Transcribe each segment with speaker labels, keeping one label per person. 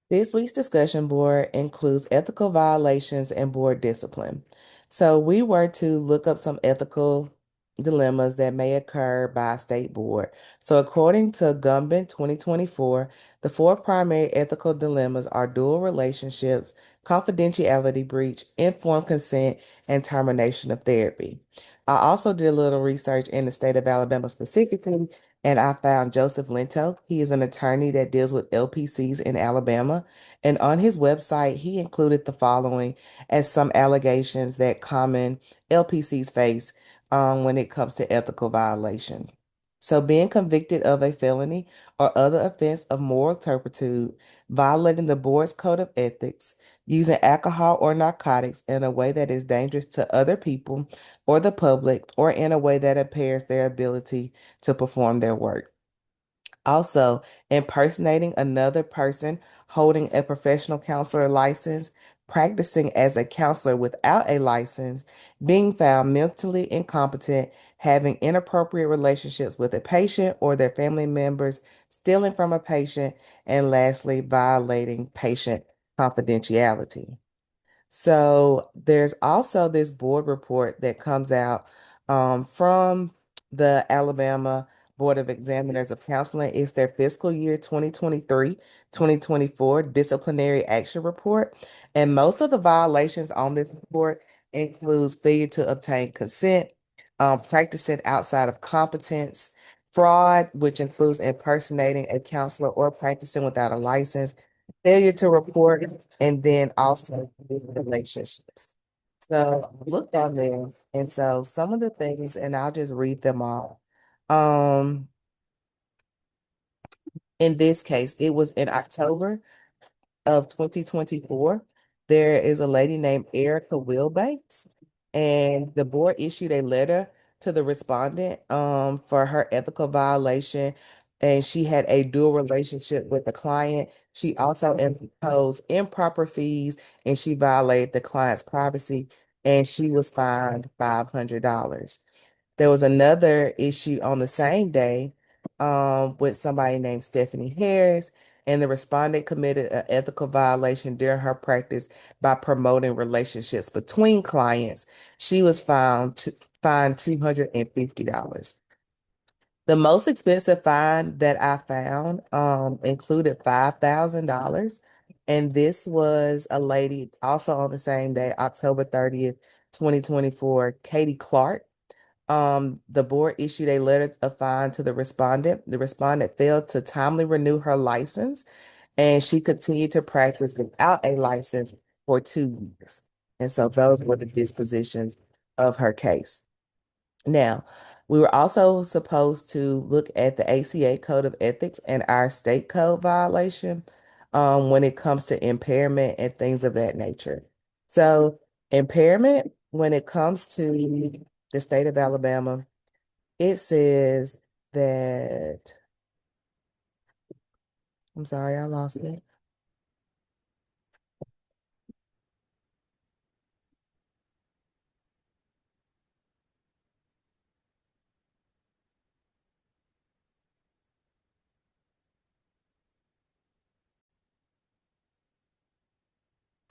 Speaker 1: This week's discussion board includes ethical violations and board discipline. So we were to look up some ethical dilemmas that may occur by a state board. So according to Gumbin 2024, the four primary ethical dilemmas are dual relationships, confidentiality breach, informed consent, and termination of therapy. I also did a little research in the state of Alabama specifically, and I found Joseph Lento. He is an attorney that deals with LPCs in Alabama. And on his website, he included the following as some allegations that common LPCs face when it comes to ethical violation. So, being convicted of a felony or other offense of moral turpitude, violating the board's code of ethics, using alcohol or narcotics in a way that is dangerous to other people or the public, or in a way that impairs their ability to perform their work. Also, impersonating another person holding a professional counselor license, practicing as a counselor without a license, being found mentally incompetent, having inappropriate relationships with a patient or their family members, stealing from a patient, and lastly, violating patient confidentiality. So there's also this board report that comes out from the Alabama Board of Examiners of Counseling. It's their fiscal year 2023-2024 disciplinary action report. And most of the violations on this report includes failure to obtain consent, practicing outside of competence, fraud, which includes impersonating a counselor or practicing without a license, failure to report, and then also relationships. So I looked on there, and so some of the things, and I'll just read them all. Um, in this case, it was in October of 2024. There is a lady named Erica Wilbanks, and the board issued a letter to the respondent for her ethical violation. And she had a dual relationship with the client. She also imposed improper fees and she violated the client's privacy, and she was fined $500. There was another issue on the same day with somebody named Stephanie Harris, and the respondent committed an ethical violation during her practice by promoting relationships between clients. She was fined $250. The most expensive fine that I found included $5,000. And this was a lady also on the same day, October 30th, 2024, Katie Clark. The board issued a letter of fine to the respondent. The respondent failed to timely renew her license, and she continued to practice without a license for 2 years. And so those were the dispositions of her case. Now, we were also supposed to look at the ACA Code of Ethics and our state code violation when it comes to impairment and things of that nature. So, impairment, when it comes to the state of Alabama, it says that, I'm sorry, I lost it.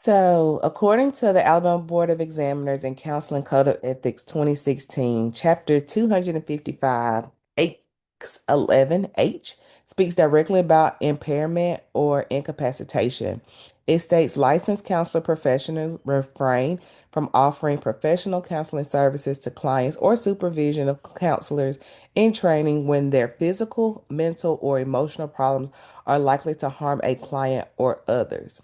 Speaker 1: So, according to the Alabama Board of Examiners and Counseling Code of Ethics 2016, Chapter 255, X11H speaks directly about impairment or incapacitation. It states licensed counselor professionals refrain from offering professional counseling services to clients or supervision of counselors in training when their physical, mental, or emotional problems are likely to harm a client or others.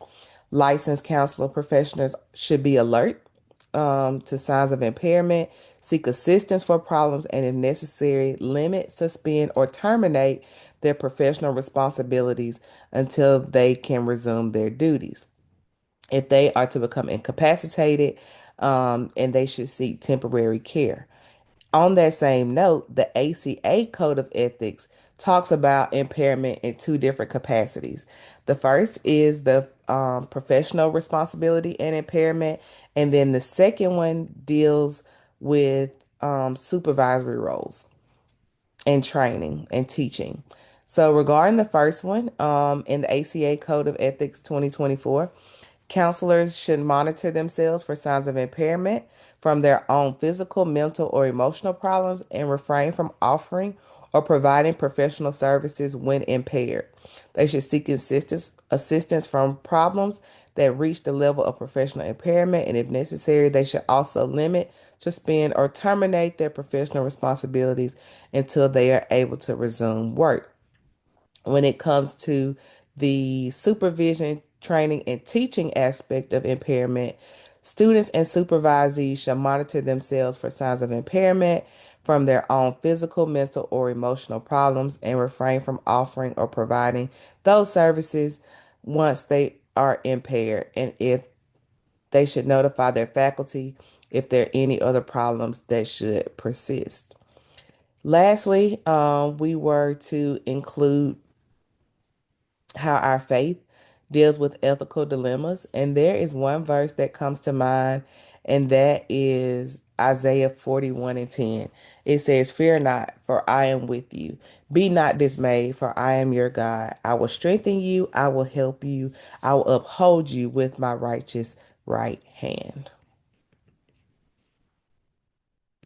Speaker 1: Licensed counselor professionals should be alert to signs of impairment, seek assistance for problems, and if necessary, limit, suspend, or terminate their professional responsibilities until they can resume their duties. If they are to become incapacitated, and they should seek temporary care. On that same note, the ACA Code of Ethics talks about impairment in two different capacities. The first is the professional responsibility and impairment, and then the second one deals with supervisory roles and training and teaching. So regarding the first one, in the ACA Code of Ethics 2024, counselors should monitor themselves for signs of impairment from their own physical, mental, or emotional problems and refrain from offering or providing professional services when impaired. They should seek assistance from problems that reach the level of professional impairment, and if necessary, they should also limit, suspend, or terminate their professional responsibilities until they are able to resume work. When it comes to the supervision, training, and teaching aspect of impairment, students and supervisees should monitor themselves for signs of impairment from their own physical, mental, or emotional problems and refrain from offering or providing those services once they are impaired. And if they should notify their faculty if there are any other problems that should persist. Lastly, we were to include how our faith deals with ethical dilemmas. And there is one verse that comes to mind, and that is Isaiah 41:10. It says, "Fear not, for I am with you. Be not dismayed, for I am your God. I will strengthen you, I will help you, I will uphold you with my righteous right hand."